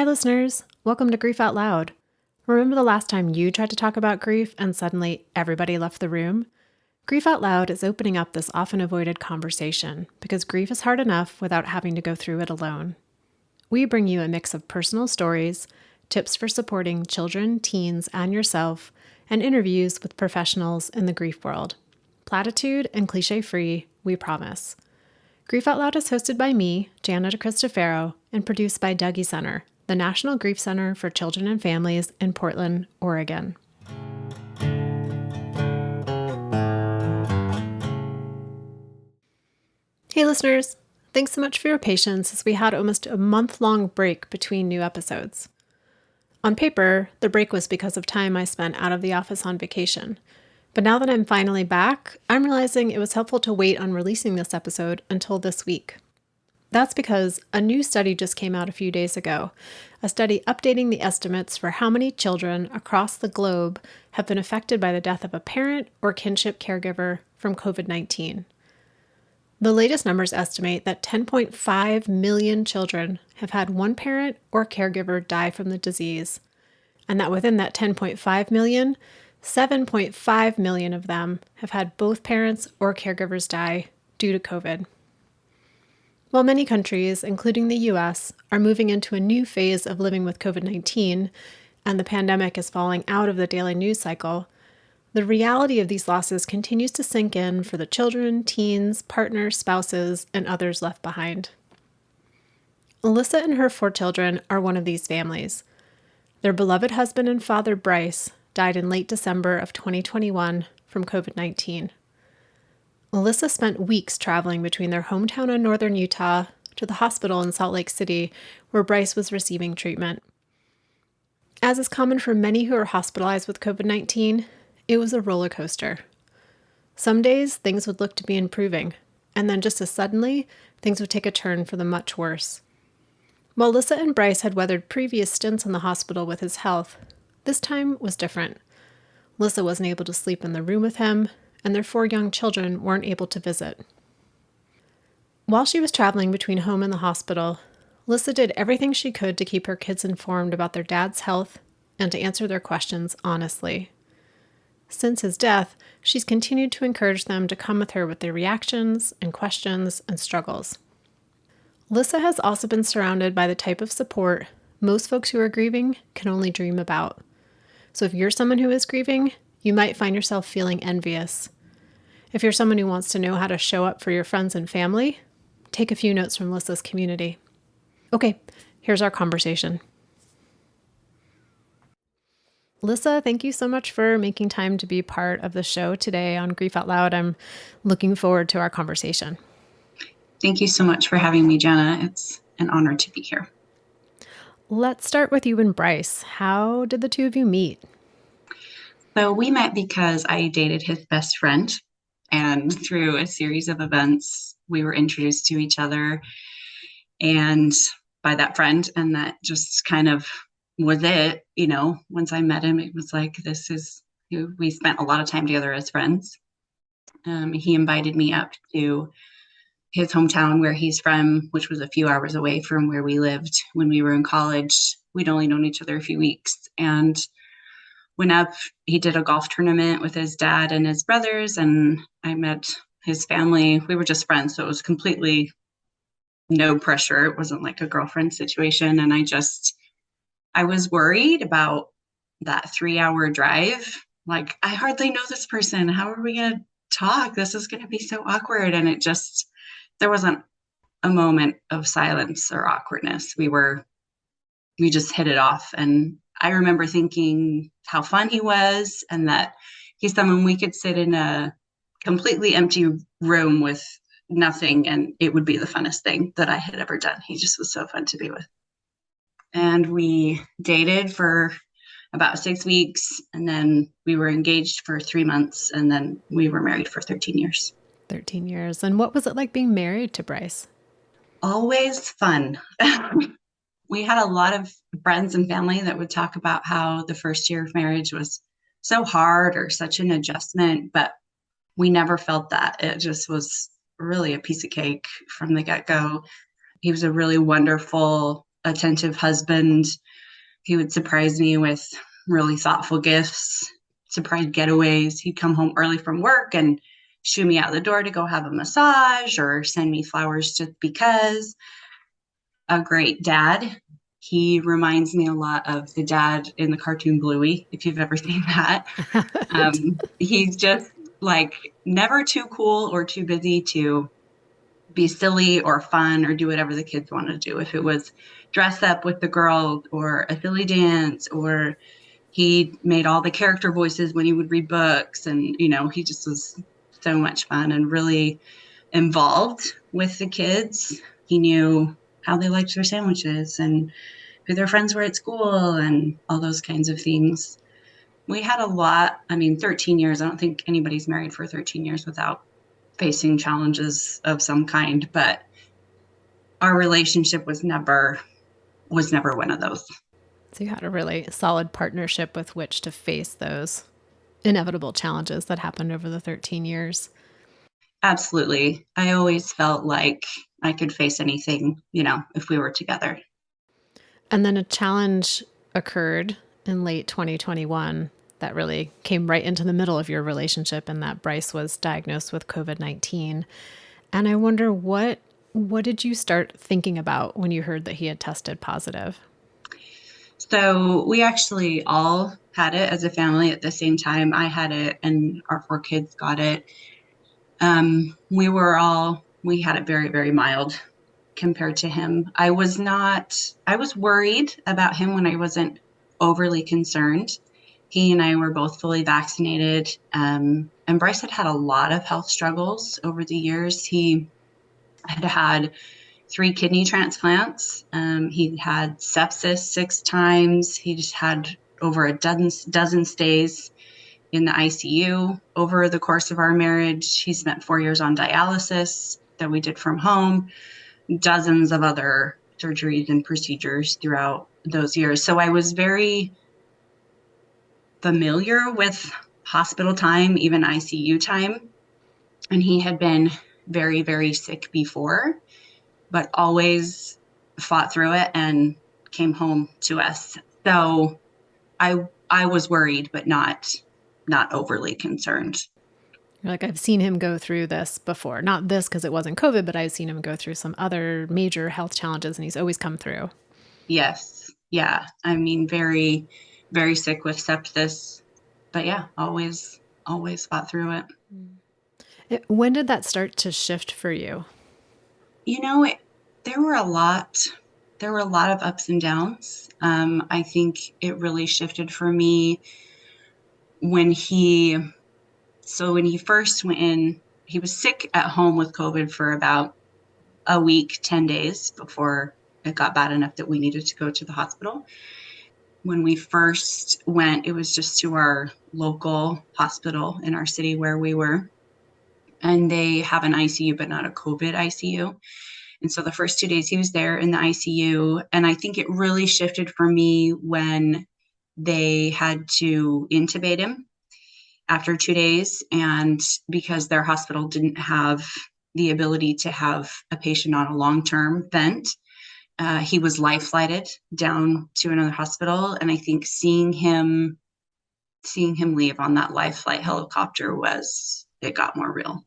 Hi, listeners. Welcome to Grief Out Loud. Remember the last time you tried to talk about grief and suddenly everybody left the room? Grief Out Loud is opening up this often avoided conversation because grief is hard enough without having to go through it alone. We bring you a mix of personal stories, tips for supporting children, teens, and yourself, and interviews with professionals in the grief world. Platitude and cliche-free, we promise. Grief Out Loud is hosted by me, Jana DeCristofaro, and produced by Dougy Center, the National Grief Center for Children and Families in Portland, Oregon. Hey listeners, thanks so much for your patience as we had almost a month-long break between new episodes. On paper, the break was because of time I spent out of the office on vacation. But now that I'm finally back, I'm realizing it was helpful to wait on releasing this episode until this week. That's because a new study just came out a few days ago, a study updating the estimates for how many children across the globe have been affected by the death of a parent or kinship caregiver from COVID-19. The latest numbers estimate that 10.5 million children have had one parent or caregiver die from the disease, and that within that 10.5 million, 7.5 million of them have had both parents or caregivers die due to COVID. While many countries, including the US, are moving into a new phase of living with COVID-19, and the pandemic is falling out of the daily news cycle, the reality of these losses continues to sink in for the children, teens, partners, spouses, and others left behind. Alyssa and her 4 children are one of these families. Their beloved husband and father, Bryce, died in late December of 2021 from COVID-19. Alyssa spent weeks traveling between their hometown in northern Utah to the hospital in Salt Lake City, where Bryce was receiving treatment. As is common for many who are hospitalized with COVID-19, it was a roller coaster. Some days, things would look to be improving, and then just as suddenly, things would take a turn for the much worse. While Alyssa and Bryce had weathered previous stints in the hospital with his health, this time was different. Alyssa wasn't able to sleep in the room with him, and their 4 young children weren't able to visit. While she was traveling between home and the hospital, Alyssa did everything she could to keep her kids informed about their dad's health and to answer their questions honestly. Since his death, she's continued to encourage them to come with her with their reactions and questions and struggles. Alyssa has also been surrounded by the type of support most folks who are grieving can only dream about. So if you're someone who is grieving, you might find yourself feeling envious. If you're someone who wants to know how to show up for your friends and family, take a few notes from Alyssa's community. Okay, here's our conversation. Alyssa, thank you so much for making time to be part of the show today on Grief Out Loud. I'm looking forward to our conversation. Thank you so much for having me, Jenna. It's an honor to be here. Let's start with you and Bryce. How did the two of you meet? So we met because I dated his best friend, and through a series of events, we were introduced to each other and by that friend, and that just kind of was it. Once I met him, it was like, we spent a lot of time together as friends. He invited me up to his hometown where he's from, which was a few hours away from where we lived when we were in college. We'd only known each other a few weeks, and went up. He did a golf tournament with his dad and his brothers, and I met his family. We were just friends, so it was completely no pressure. It wasn't like a girlfriend situation, and I was worried about that 3-hour drive. Like, I hardly know this person. How are we going to talk? This is going to be so awkward. And there wasn't a moment of silence or awkwardness. We just hit it off. And I remember thinking how fun he was, and that he's someone we could sit in a completely empty room with nothing, and it would be the funnest thing that I had ever done. He just was so fun to be with. And we dated for about 6 weeks, and then we were engaged for 3 months, and then we were married for 13 years. 13 years. And what was it like being married to Bryce? Always fun. We had a lot of friends and family that would talk about how the first year of marriage was so hard or such an adjustment, but we never felt that. It just was really a piece of cake from the get-go. He was a really wonderful attentive husband. He would surprise me with really thoughtful gifts, surprise getaways. He'd come home early from work and shoo me out the door to go have a massage or send me flowers just because. A great dad. He reminds me a lot of the dad in the cartoon Bluey, if you've ever seen that. He's just like never too cool or too busy to be silly or fun or do whatever the kids want to do. If it was dress up with the girl or a silly dance, or he made all the character voices when he would read books, and he just was so much fun and really involved with the kids. He knew how they liked their sandwiches and who their friends were at school and all those kinds of things. We had a lot. 13 years. I don't think anybody's married for 13 years without facing challenges of some kind, but our relationship was never one of those. So you had a really solid partnership with which to face those inevitable challenges that happened over the 13 years. Absolutely. I always felt like I could face anything, if we were together. And then a challenge occurred in late 2021 that really came right into the middle of your relationship, and that Bryce was diagnosed with COVID-19. And I wonder, what did you start thinking about when you heard that he had tested positive? So we actually all had it as a family at the same time. I had it and our 4 kids got it. We had it very, very mild compared to him. I was worried about him when I wasn't overly concerned. He and I were both fully vaccinated. And Bryce had a lot of health struggles over the years. He had 3 kidney transplants. He had sepsis 6 times. He just had over a dozen stays in the ICU over the course of our marriage. He spent 4 years on dialysis that we did from home, dozens of other surgeries and procedures throughout those years. So I was very familiar with hospital time, even ICU time. And he had been very, very sick before, but always fought through it and came home to us. So I was worried, but not overly concerned. You're like, I've seen him go through this before. Not this because it wasn't COVID, but I've seen him go through some other major health challenges, and he's always come through. Yes. Yeah. Very, very sick with sepsis, but yeah, always fought through it. When did that start to shift for you? There were a lot of ups and downs. I think it really shifted for me when he first went in. He was sick at home with COVID for about a week, 10 days before it got bad enough that we needed to go to the hospital. When we first went, it was just to our local hospital in our city where we were. And they have an ICU, but not a COVID ICU. And so the first 2 days he was there in the ICU. And I think it really shifted for me when they had to intubate him after 2 days. And because their hospital didn't have the ability to have a patient on a long-term vent, he was life flighted down to another hospital. And I think seeing him leave on that life flight helicopter it got more real.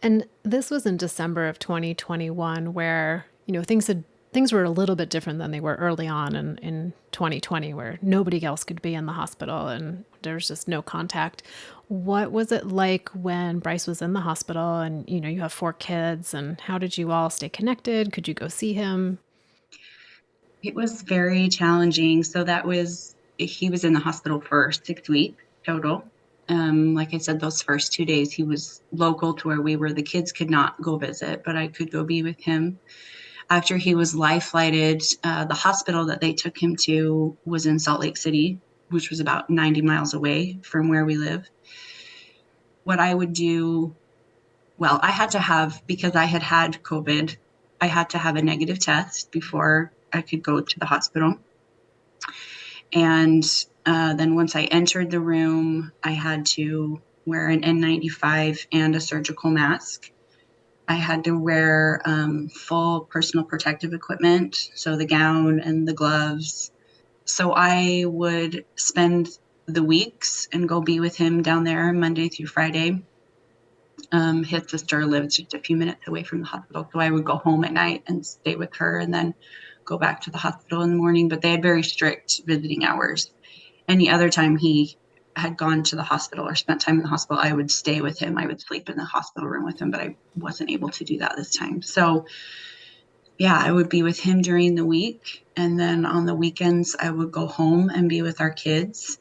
And this was in December of 2021, where, things were a little bit different than they were early on in 2020, where nobody else could be in the hospital and there was just no contact. What was it like when Bryce was in the hospital and, you have 4 kids, and how did you all stay connected? Could you go see him? It was very challenging. So he was in the hospital for 6 weeks total. Like I said, those first 2 days, he was local to where we were. The kids could not go visit, but I could go be with him. After he was life flighted, the hospital that they took him to was in Salt Lake City, which was about 90 miles away from where we live. What I would do, well, because I had COVID, I had to have a negative test before I could go to the hospital. And then once I entered the room, I had to wear an N95 and a surgical mask. I had to wear full personal protective equipment, so the gown and the gloves. So I would spend the weeks and go be with him down there Monday through Friday. His sister lived just a few minutes away from the hospital, so I would go home at night and stay with her and then go back to the hospital in the morning. But they had very strict visiting hours. Any other time he had gone to the hospital or spent time in the hospital, I would stay with him. I would sleep in the hospital room with him, but I wasn't able to do that this time. So yeah, I would be with him during the week. And then on the weekends, I would go home and be with our kids.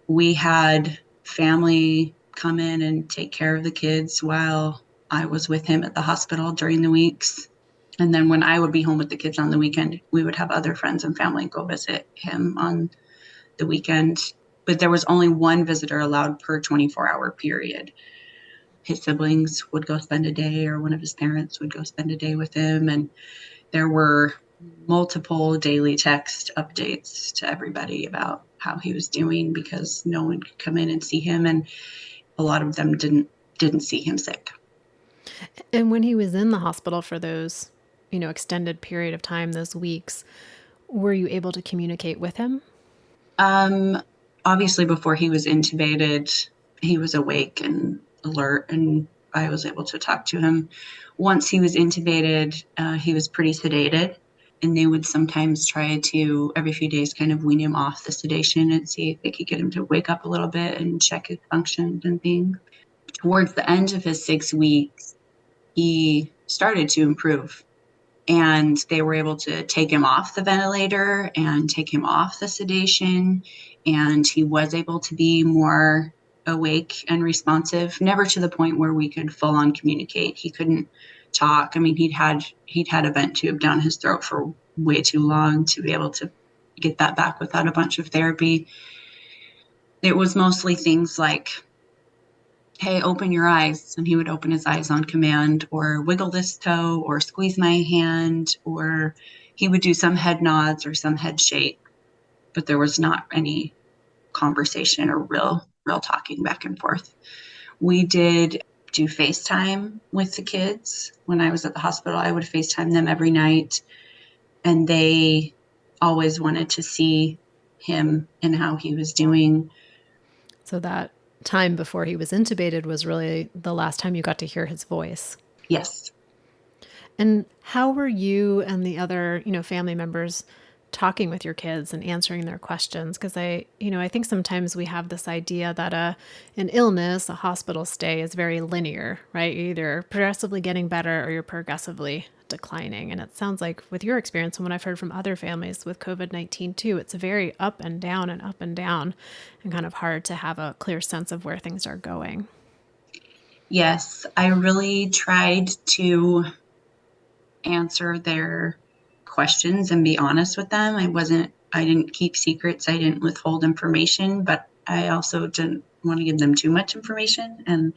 We had family come in and take care of the kids while I was with him at the hospital during the weeks. And then when I would be home with the kids on the weekend, we would have other friends and family go visit him on the weekend. But there was only one visitor allowed per 24-hour period. His siblings would go spend a day, or one of his parents would go spend a day with him. And there were multiple daily text updates to everybody about how he was doing, because no one could come in and see him, and a lot of them didn't see him sick. And when he was in the hospital for those, extended period of time, those weeks, were you able to communicate with him? Obviously, before he was intubated, he was awake and alert, and I was able to talk to him. Once he was intubated, he was pretty sedated, and they would sometimes try to, every few days, kind of wean him off the sedation and see if they could get him to wake up a little bit and check his functions and things. Towards the end of his 6 weeks, he started to improve, and they were able to take him off the ventilator and take him off the sedation, and he was able to be more awake and responsive, never to the point where we could full on communicate. He couldn't talk. I mean, he'd had a vent tube down his throat for way too long to be able to get that back without a bunch of therapy. It was mostly things like, hey, open your eyes. And he would open his eyes on command, or wiggle this toe, or squeeze my hand, or he would do some head nods or some head shake, but there was not any conversation or real talking back and forth. We did do FaceTime with the kids. When I was at the hospital, I would FaceTime them every night, and they always wanted to see him and how he was doing. So that time before he was intubated was really the last time you got to hear his voice. Yes. And how were you and the other, family members talking with your kids and answering their questions? Because I think sometimes we have this idea that an illness, a hospital stay is very linear, right? You're either progressively getting better or you're progressively declining. And it sounds like with your experience and what I've heard from other families with COVID-19 too, it's very up and down and kind of hard to have a clear sense of where things are going. Yes, I really tried to answer their questions and be honest with them. I didn't keep secrets. I didn't withhold information, but I also didn't want to give them too much information and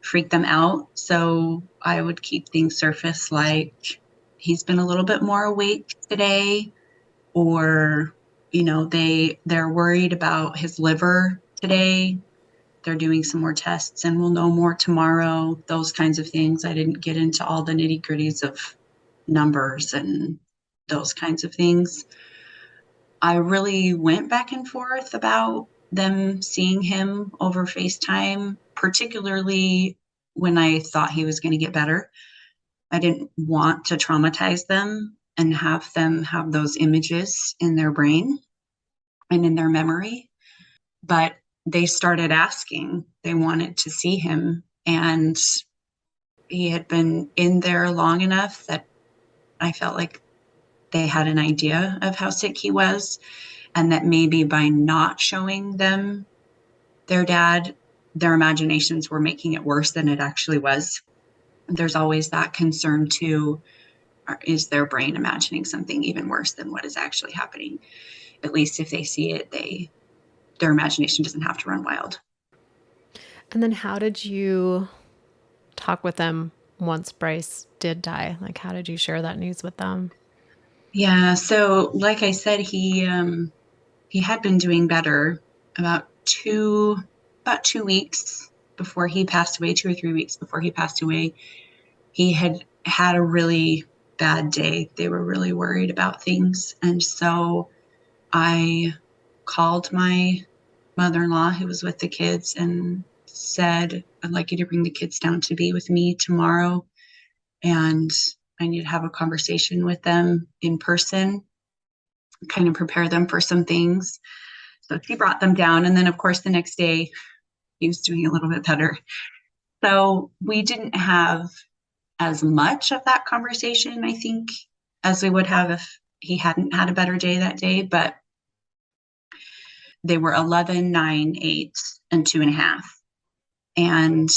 freak them out. So I would keep things surface, like he's been a little bit more awake today, or, they're worried about his liver today. They're doing some more tests and we'll know more tomorrow, those kinds of things. I didn't get into all the nitty gritties of numbers and those kinds of things. I really went back and forth about them seeing him over FaceTime, particularly when I thought he was going to get better. I didn't want to traumatize them and have them have those images in their brain and in their memory. But they started asking. They wanted to see him, and he had been in there long enough that I felt like they had an idea of how sick he was, and that maybe by not showing them their dad, their imaginations were making it worse than it actually was. There's always that concern too. Is their brain imagining something even worse than what is actually happening? At least if they see it, their imagination doesn't have to run wild. And then how did you talk with them once Bryce did die? Like, how did you share that news with them? Yeah, so like I said, he had been doing better about 2 weeks before he passed away, 2 or 3 weeks before he passed away. he had had a really bad day. They were really worried about things. And so I called my mother-in-law who was with the kids and said, I'd like you to bring the kids down to be with me tomorrow. And I need to have a conversation with them in person, kind of prepare them for some things. So she brought them down. And then, of course, the next day he was doing a little bit better. So we didn't have as much of that conversation, I think, as we would have if he hadn't had a better day that day. But they were 11, 9, 8, and 2.5. And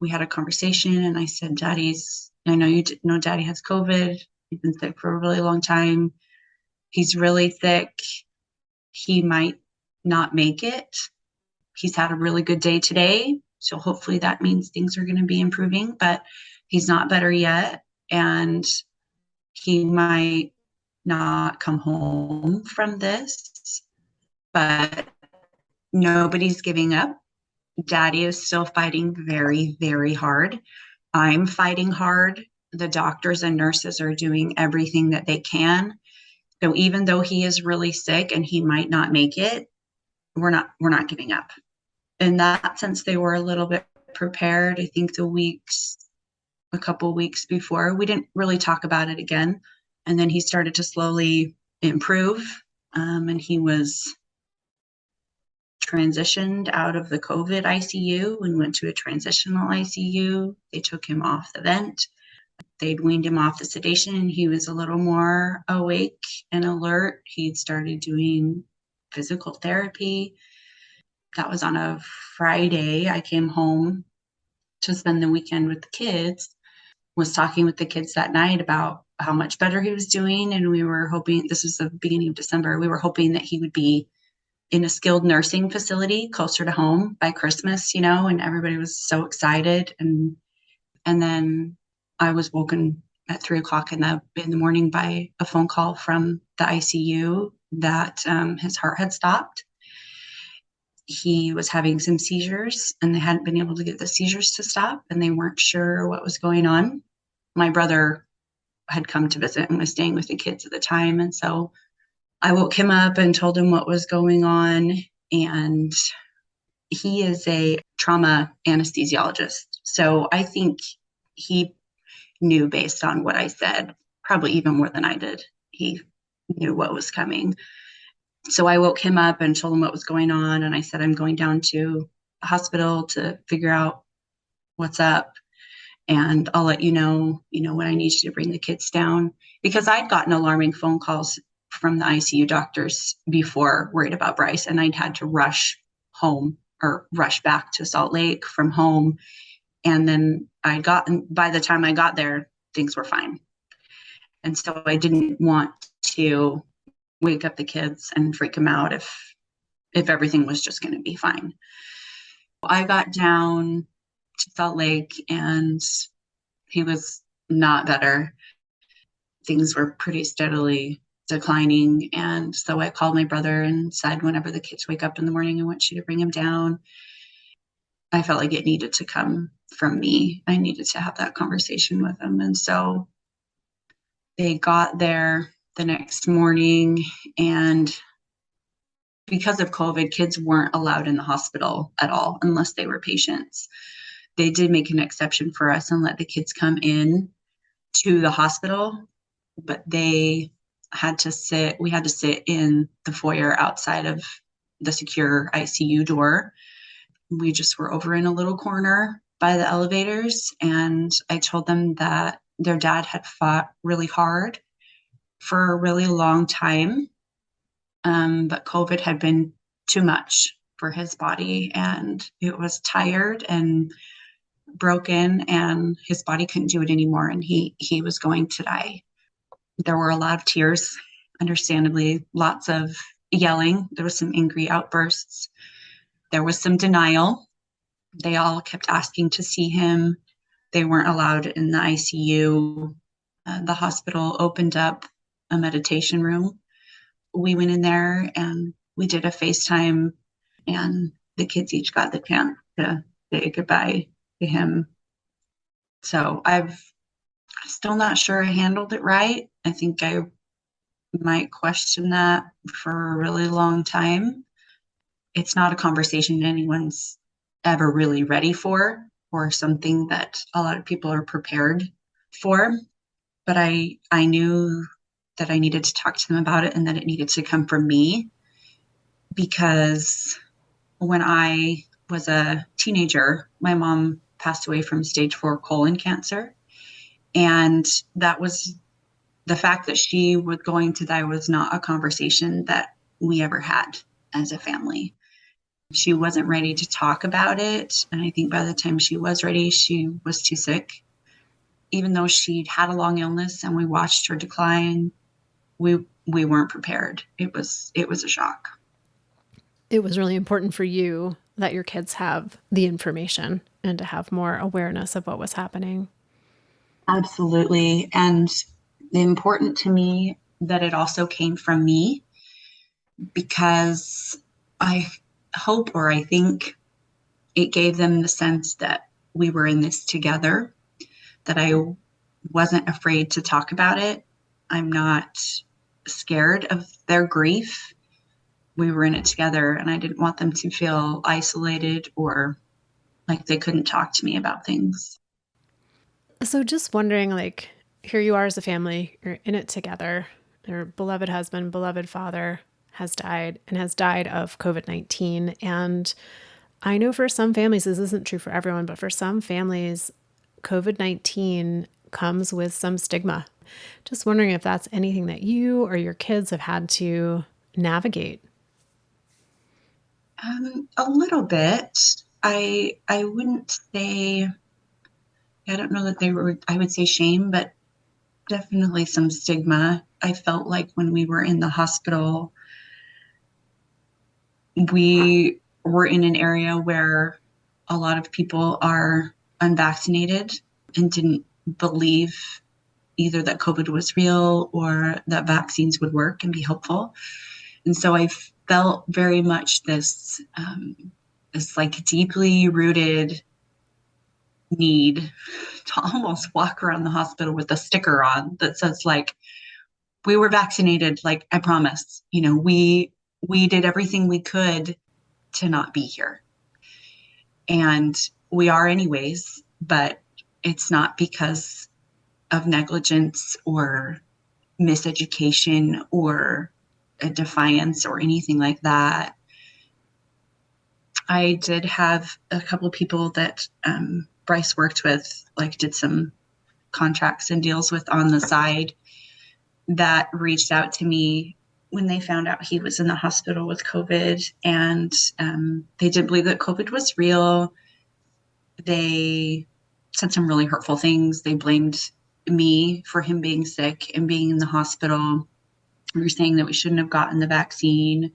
we had a conversation, and I said, I know you know Daddy has COVID. He's been sick for a really long time. He's really sick. He might not make it. He's had a really good day today. So hopefully that means things are going to be improving, but he's not better yet. And he might not come home from this, but nobody's giving up. Daddy is still fighting very, very hard. I'm fighting hard. The doctors and nurses are doing everything that they can. So even though he is really sick and he might not make it, we're not giving up. In that sense, they were a little bit prepared. I think a couple weeks before, we didn't really talk about it again. And then he started to slowly improve. And he was transitioned out of the COVID ICU and went to a transitional ICU. They took him off the vent. They'd weaned him off the sedation, and he was a little more awake and alert. He'd started doing physical therapy. That was on a Friday. I came home to spend the weekend with the kids, was talking with the kids that night about how much better he was doing. And we were hoping, this was the beginning of December, we were hoping that he would be in a skilled nursing facility closer to home by Christmas, and everybody was so excited. And then I was woken at 3:00 in the morning by a phone call from the ICU that his heart had stopped. He was having some seizures, and they hadn't been able to get the seizures to stop, and they weren't sure what was going on. My brother had come to visit and was staying with the kids at the time. And so I woke him up and told him what was going on. And he is a trauma anesthesiologist. So I think he knew, based on what I said, probably even more than I did. He knew what was coming. So I woke him up and told him what was going on. And I said, I'm going down to the hospital to figure out what's up. And I'll let you know, when I need you to bring the kids down. Because I'd gotten alarming phone calls from the ICU doctors before, worried about Bryce. And I'd had to rush home or rush back to Salt Lake from home. And then by the time I got there, things were fine. And so I didn't want to wake up the kids and freak them out if everything was just going to be fine. I got down to Salt Lake and he was not better. Things were pretty steadily declining. And so I called my brother and said, whenever the kids wake up in the morning, I want you to bring him down. I felt like it needed to come from me. I needed to have that conversation with him. And so they got there the next morning, and because of COVID, kids weren't allowed in the hospital at all unless they were patients. They did make an exception for us and let the kids come in to the hospital, but we had to sit in the foyer outside of the secure ICU door. We just were over in a little corner by the elevators, and I told them that their dad had fought really hard for a really long time, but COVID had been too much for his body, and it was tired and broken, and his body couldn't do it anymore, and he was going to die. There were a lot of tears, understandably, lots of yelling. There was some angry outbursts. There was some denial. They all kept asking to see him. They weren't allowed in the ICU. The hospital opened up a meditation room. We went in there and we did a FaceTime, and the kids each got the chance to say goodbye to him. So I've Still not sure I handled it right. I think I might question that for a really long time. It's not a conversation anyone's ever really ready for, or something that a lot of people are prepared for. But I knew that I needed to talk to them about it and that it needed to come from me, because when I was a teenager, my mom passed away from stage 4 colon cancer. And that was the fact that she was going to die was not a conversation that we ever had as a family. She wasn't ready to talk about it. And I think by the time she was ready, she was too sick. Even though she'd had a long illness and we watched her decline, we weren't prepared. It was a shock. It was really important for you that your kids have the information and to have more awareness of what was happening. Absolutely. And important to me that it also came from me, because I hope, or I think it gave them the sense that we were in this together, that I wasn't afraid to talk about it. I'm not scared of their grief. We were in it together, and I didn't want them to feel isolated or like they couldn't talk to me about things. So just wondering, like, here you are as a family, you're in it together. Your beloved husband, beloved father has died and has died of COVID-19. And I know for some families, this isn't true for everyone, but for some families, COVID-19 comes with some stigma. Just wondering if that's anything that you or your kids have had to navigate. A little bit. I wouldn't say, I don't know that they were, I would say shame, but definitely some stigma. I felt like when we were in the hospital, we were in an area where a lot of people are unvaccinated and didn't believe either that COVID was real or that vaccines would work and be helpful. And so I felt very much this like deeply rooted need to almost walk around the hospital with a sticker on that says, like, we were vaccinated, like, I promise, we did everything we could to not be here. And we are anyways, but it's not because of negligence or miseducation or a defiance or anything like that. I did have a couple of people that Bryce worked with, like did some contracts and deals with on the side, that reached out to me when they found out he was in the hospital with COVID, and they didn't believe that COVID was real. They said some really hurtful things. They blamed me for him being sick and being in the hospital. We were saying that we shouldn't have gotten the vaccine.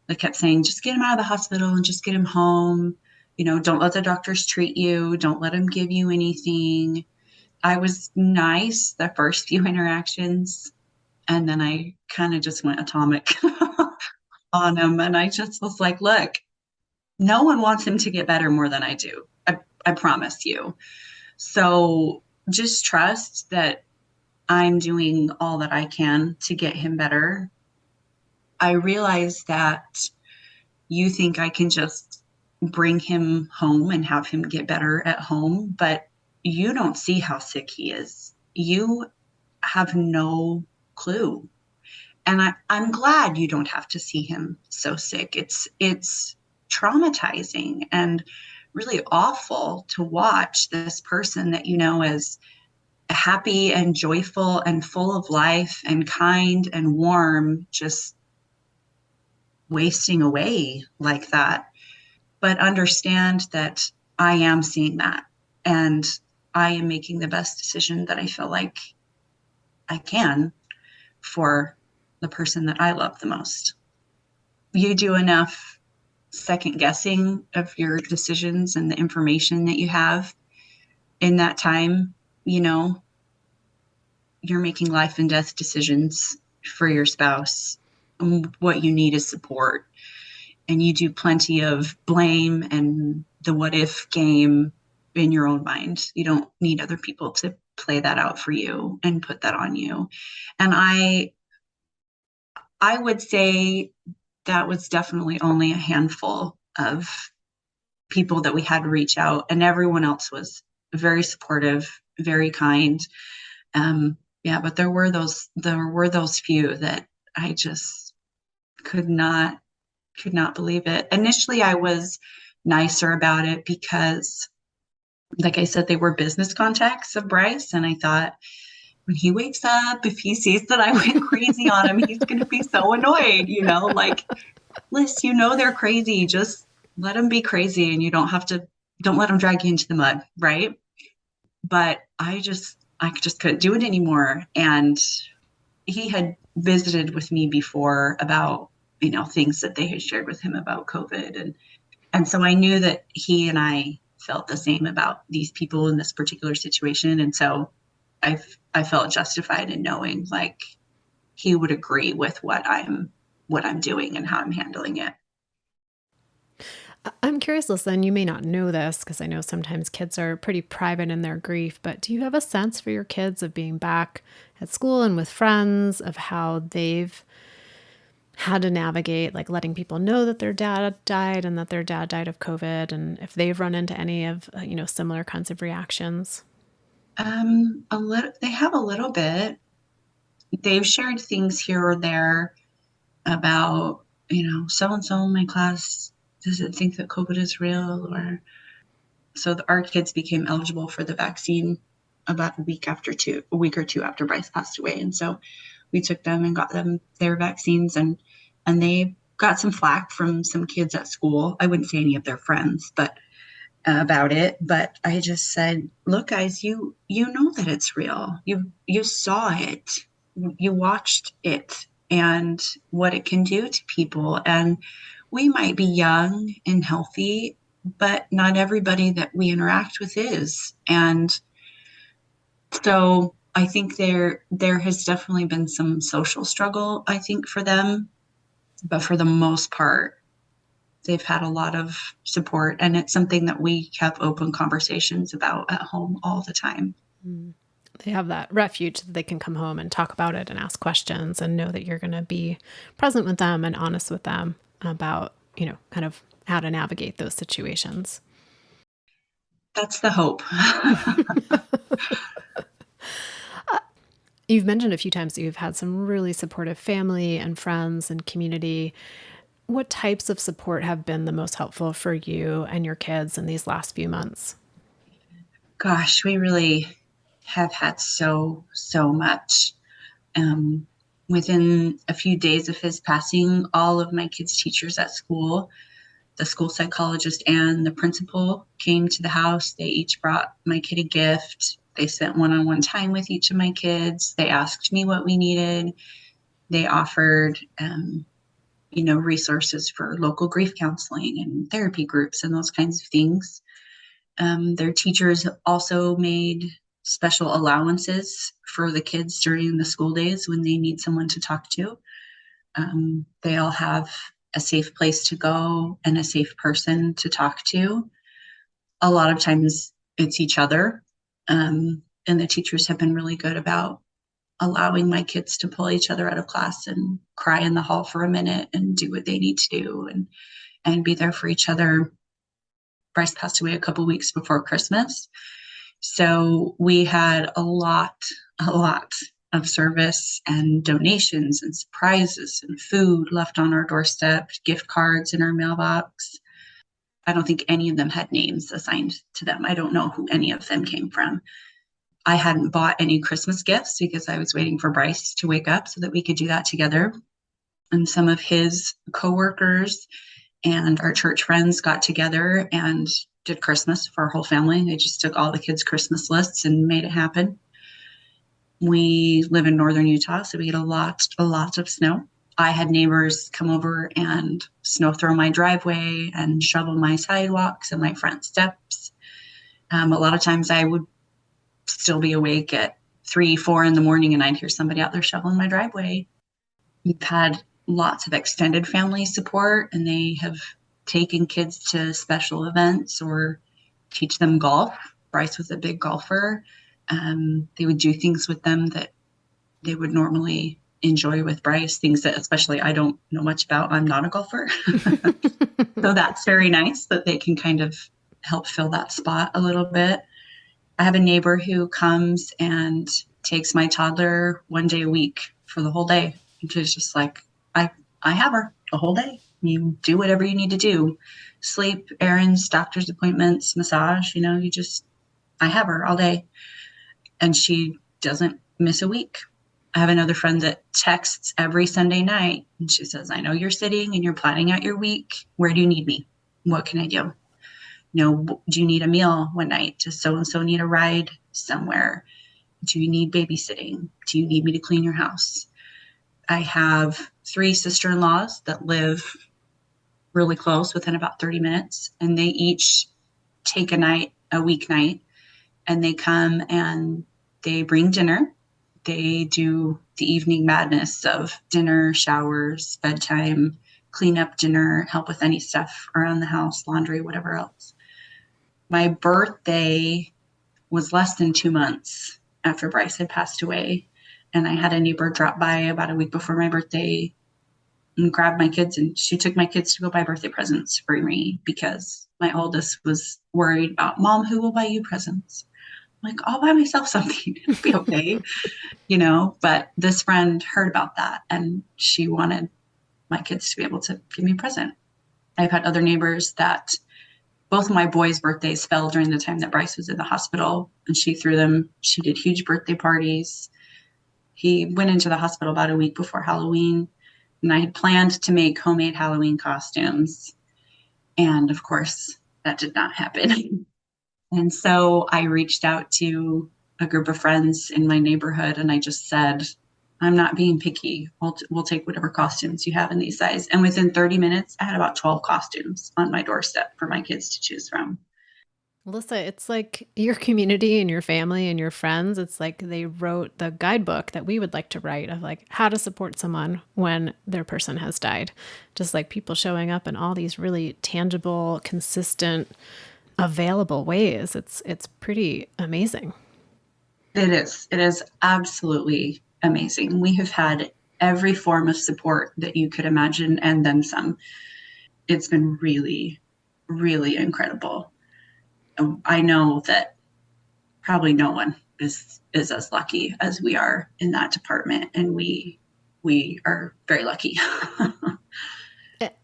They kept saying, just get him out of the hospital and just get him home. Don't let the doctors treat you. Don't let him give you anything. I was nice the first few interactions, and then I kind of just went atomic on him. And I just was like, look, no one wants him to get better more than I do. I promise you. So just trust that I'm doing all that I can to get him better. I realize that you think I can just bring him home and have him get better at home, but you don't see how sick he is. You have no clue. And I'm glad you don't have to see him so sick. It's traumatizing and really awful to watch this person that is happy and joyful and full of life and kind and warm, just wasting away like that. But understand that I am seeing that, and I am making the best decision that I feel like I can for the person that I love the most. You do enough second guessing of your decisions and the information that you have in that time, you're making life and death decisions for your spouse. What you need is support. And you do plenty of blame and the what if game in your own mind. You don't need other people to play that out for you and put that on you. And I would say that was definitely only a handful of people that we had to reach out, and everyone else was very supportive, very kind. Yeah, but there were those few that I just could not believe it. Initially, I was nicer about it because, like I said, they were business contacts of Bryce, and I thought, when he wakes up, if he sees that I went crazy on him, he's going to be so annoyed, like, Liz, they're crazy. Just let them be crazy, and don't let them drag you into the mud. Right. But I just couldn't do it anymore. And he had visited with me before about, things that they had shared with him about COVID. And so I knew that he and I felt the same about these people in this particular situation. And so I felt justified in knowing, like, he would agree with what I'm doing and how I'm handling it. I'm curious, Listen, you may not know this because I know sometimes kids are pretty private in their grief, but do you have a sense for your kids of being back at school and with friends, of how they've had to navigate, like, letting people know that their dad died and that their dad died of COVID, and if they've run into any of, similar kinds of reactions? They have a little bit. They've shared things here or there about, so and so in my class doesn't think that COVID is real, or so our kids became eligible for the vaccine about a week or two after Bryce passed away, and so we took them and got them their vaccines, and they got some flack from some kids at school. I wouldn't say any of their friends, but about it. But I just said, look, guys, you know that it's real. You saw it, you watched it, and what it can do to people. And we might be young and healthy, but not everybody that we interact with is. And so I think there has definitely been some social struggle, I think, for them. But for the most part, they've had a lot of support, and it's something that we have open conversations about at home all the time. They have that refuge that they can come home and talk about it and ask questions and know that you're going to be present with them and honest with them about, kind of how to navigate those situations. That's the hope. You've mentioned a few times that you've had some really supportive family and friends and community. What types of support have been the most helpful for you and your kids in these last few months? Gosh, we really have had so much. Within a few days of his passing, all of my kids' teachers at school, the school psychologist and the principal, came to the house. They each brought my kid a gift. They spent one-on-one time with each of my kids. They asked me what we needed. They offered, resources for local grief counseling and therapy groups and those kinds of things. Their teachers also made special allowances for the kids during the school days when they need someone to talk to. They all have a safe place to go and a safe person to talk to. A lot of times it's each other. And the teachers have been really good about allowing my kids to pull each other out of class and cry in the hall for a minute and do what they need to do and be there for each other. Bryce passed away a couple weeks before Christmas. So we had a lot of service and donations and surprises and food left on our doorstep, gift cards in our mailbox. I don't think any of them had names assigned to them. I don't know who any of them came from. I hadn't bought any Christmas gifts because I was waiting for Bryce to wake up so that we could do that together. And some of his coworkers and our church friends got together and did Christmas for our whole family. They just took all the kids' Christmas lists and made it happen. We live in northern Utah, so we get a lot of snow. I had neighbors come over and snow throw my driveway and shovel my sidewalks and my front steps. A lot of times I would still be awake at 3, 4 in the morning and I'd hear somebody out there shoveling my driveway. We've had lots of extended family support, and they have taken kids to special events or teach them golf. Bryce was a big golfer. They would do things with them that they would normally enjoy with Bryce, things that especially I don't know much about. I'm not a golfer. So that's very nice that they can kind of help fill that spot a little bit. I have a neighbor who comes and takes my toddler one day a week for the whole day. And she's just like, I have her the whole day. You do whatever you need to do. Sleep, errands, doctor's appointments, massage, I have her all day. And she doesn't miss a week. I have another friend that texts every Sunday night and she says, I know you're sitting and you're planning out your week. Where do you need me? What can I do? Do you need a meal one night? Does so-and-so need a ride somewhere? Do you need babysitting? Do you need me to clean your house? I have 3 sister-in-laws that live really close, within about 30 minutes, and they each take a weeknight, and they come and they bring dinner. They do the evening madness of dinner, showers, bedtime, clean up dinner, help with any stuff around the house, laundry, whatever else. My birthday was less than 2 months after Bryce had passed away. And I had a neighbor drop by about a week before my birthday and grab my kids. And she took my kids to go buy birthday presents for me because my oldest was worried about, Mom, who will buy you presents? I'm like, I'll buy myself something. It'll be okay. But this friend heard about that and she wanted my kids to be able to give me a present. I've had other neighbors that both of my boys' birthdays fell during the time that Bryce was in the hospital, and she threw them. She did huge birthday parties. He went into the hospital about a week before Halloween, and I had planned to make homemade Halloween costumes. And of course, that did not happen. And so I reached out to a group of friends in my neighborhood, and I just said, I'm not being picky. We'll take whatever costumes you have in these size. And within 30 minutes, I had about 12 costumes on my doorstep for my kids to choose from. Alyssa, it's like your community and your family and your friends. It's like they wrote the guidebook that we would like to write of like how to support someone when their person has died. Just like people showing up in all these really tangible, consistent, available ways. It's pretty amazing. It is. It is absolutely amazing. We have had every form of support that you could imagine and then some. It's been really, really incredible. I know that probably no one is as lucky as we are in that department, and we are very lucky.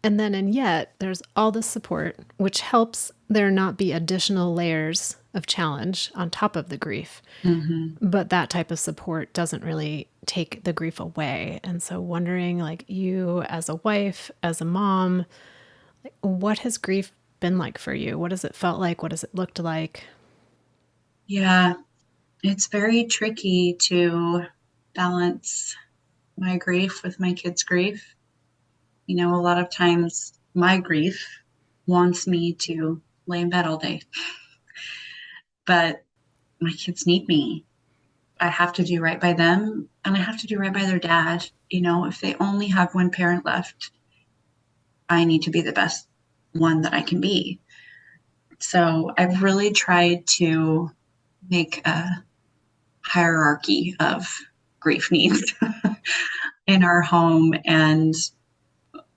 And yet there's all this support, which helps there not be additional layers of challenge on top of the grief. Mm-hmm. But that type of support doesn't really take the grief away. And so wondering, like, you as a wife, as a mom, like, what has grief been like for you? What has it felt like? What has it looked like? Yeah, it's very tricky to balance my grief with my kids' grief. A lot of times my grief wants me to lay in bed all day, but my kids need me. I have to do right by them, and I have to do right by their dad. If they only have one parent left, I need to be the best one that I can be. So I've really tried to make a hierarchy of grief needs in our home, and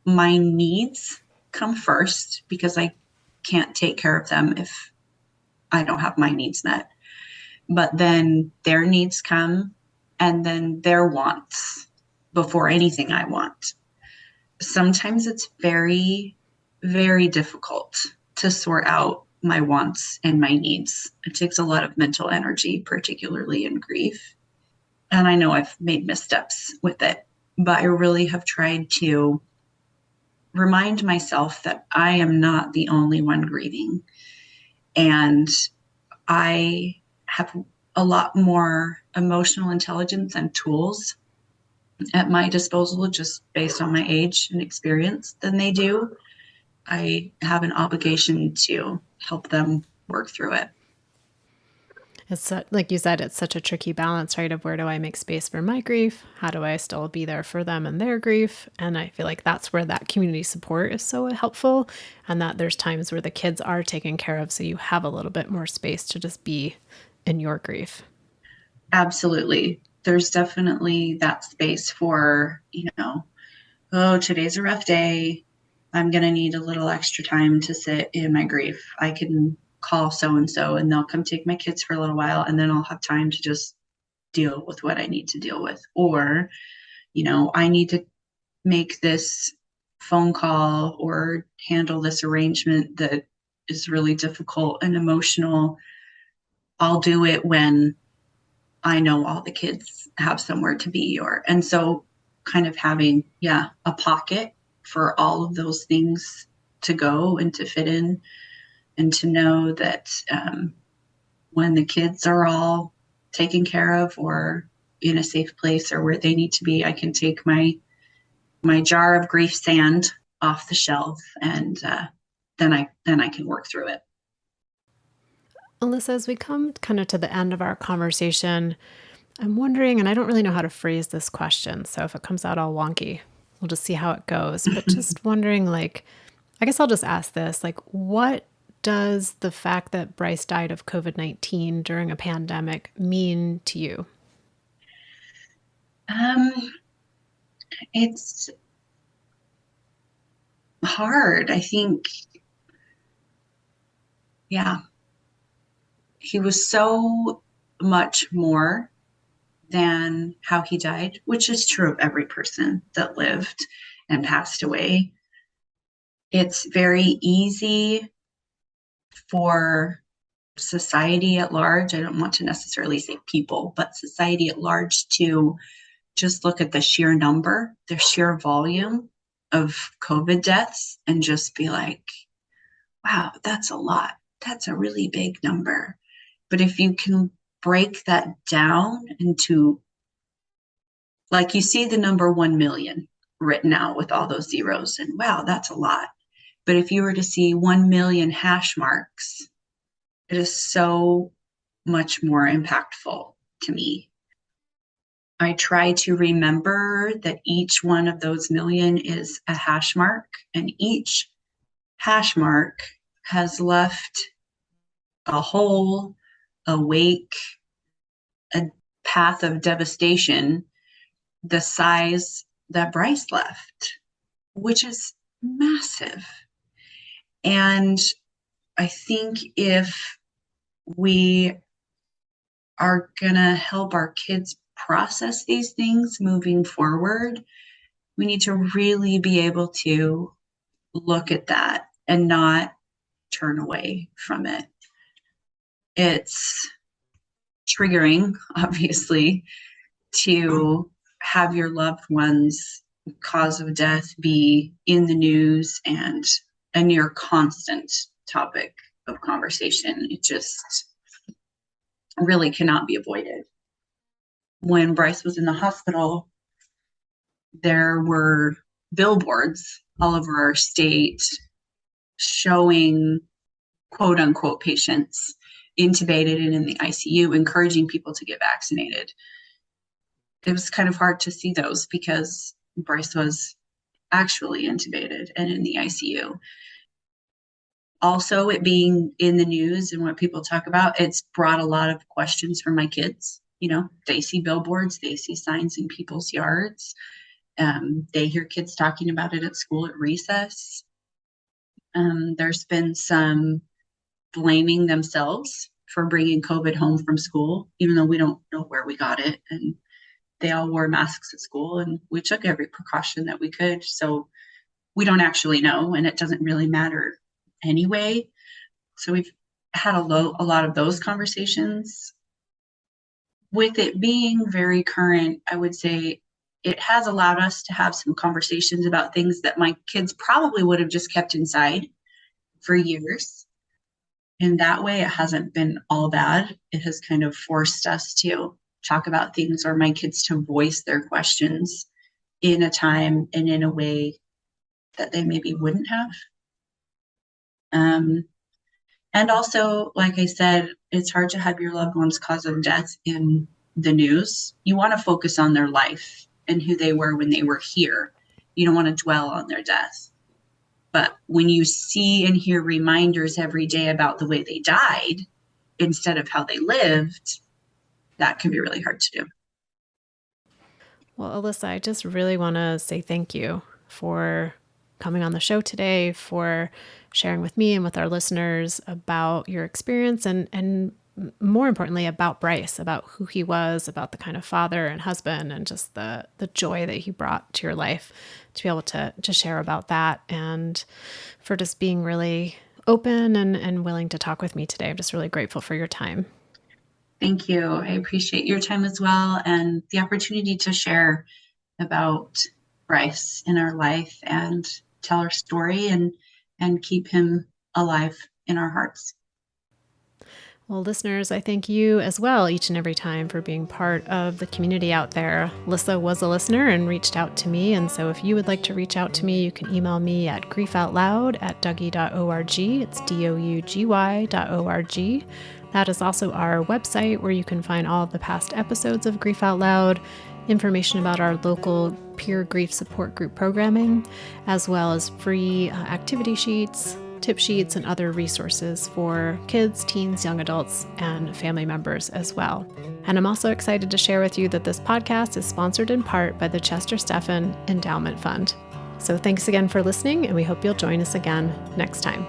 my needs come first because I can't take care of them if I don't have my needs met. But then their needs come, and then their wants before anything I want. Sometimes it's very, very difficult to sort out my wants and my needs. It takes a lot of mental energy, particularly in grief. And I know I've made missteps with it, but I really have tried to remind myself that I am not the only one grieving. And I have a lot more emotional intelligence and tools at my disposal just based on my age and experience than they do. I have an obligation to help them work through it. Like you said, it's such a tricky balance, right? Of where do I make space for my grief? How do I still be there for them and their grief? And I feel like that's where that community support is so helpful. And that there's times where the kids are taken care of. So you have a little bit more space to just be in your grief. Absolutely. There's definitely that space for, oh, today's a rough day. I'm going to need a little extra time to sit in my grief. I can call so and so and they'll come take my kids for a little while, and then I'll have time to just deal with what I need to deal with. Or, I need to make this phone call or handle this arrangement that is really difficult and emotional. I'll do it when I know all the kids have somewhere to be. And so kind of having, a pocket for all of those things to go and to fit in, and to know that when the kids are all taken care of or in a safe place or where they need to be, I can take my jar of grief sand off the shelf, and then I can work through it. Alyssa, as we come kind of to the end of our conversation, I'm wondering, and I don't really know how to phrase this question, so if it comes out all wonky, we'll just see how it goes. But just wondering, like, I guess I'll just ask this, like, what does the fact that Bryce died of COVID-19 during a pandemic mean to you? It's hard. I think, he was so much more than how he died, which is true of every person that lived and passed away. It's very easy for society at large, I don't want to necessarily say people, but society at large, to just look at the sheer number, the sheer volume of COVID deaths and just be like, wow, that's a lot. That's a really big number. But if you can break that down into, like, you see the number 1 million written out with all those zeros, and wow, that's a lot. But if you were to see 1 million hash marks, it is so much more impactful to me. I try to remember that each one of those million is a hash mark, and each hash mark has left a hole, a wake, a path of devastation the size that Bryce left, which is massive. And I think if we are going to help our kids process these things moving forward, we need to really be able to look at that and not turn away from it. It's triggering, obviously, to have your loved one's cause of death be in the news and a near constant topic of conversation. It just really cannot be avoided. When Bryce was in the hospital, there were billboards all over our state showing quote unquote patients intubated and in the ICU, encouraging people to get vaccinated. It was kind of hard to see those because Bryce was actually intubated and in the ICU. Also, it being in the news and what people talk about, it's brought a lot of questions from my kids. They see billboards, they see signs in people's yards. They hear kids talking about it at school at recess. There's been some blaming themselves for bringing COVID home from school, even though we don't know where we got it. And they all wore masks at school, and we took every precaution that we could. So we don't actually know, and it doesn't really matter anyway. So we've had a lot of those conversations. With it being very current, I would say it has allowed us to have some conversations about things that my kids probably would have just kept inside for years. In that way, it hasn't been all bad. It has kind of forced us to talk about things, or my kids to voice their questions in a time and in a way that they maybe wouldn't have. And also, like I said, it's hard to have your loved one's cause of death in the news. You want to focus on their life and who they were when they were here. You don't want to dwell on their death. But when you see and hear reminders every day about the way they died instead of how they lived, that can be really hard to do. Well, Alyssa, I just really want to say thank you for coming on the show today, for sharing with me and with our listeners about your experience and more importantly, about Bryce, about who he was, about the kind of father and husband, and just the joy that he brought to your life, to be able to share about that, and for just being really open and willing to talk with me today. I'm just really grateful for your time. Thank you. I appreciate your time as well, and the opportunity to share about Bryce in our life and tell our story and keep him alive in our hearts. Well, listeners, I thank you as well each and every time for being part of the community out there. Lissa was a listener and reached out to me. And so if you would like to reach out to me, you can email me at griefoutloud@dougy.org. It's dougy.org. That is also our website where you can find all of the past episodes of Grief Out Loud, information about our local peer grief support group programming, as well as free activity sheets, tip sheets, and other resources for kids, teens, young adults, and family members as well. And I'm also excited to share with you that this podcast is sponsored in part by the Chester Stephan Endowment Fund. So thanks again for listening, and we hope you'll join us again next time.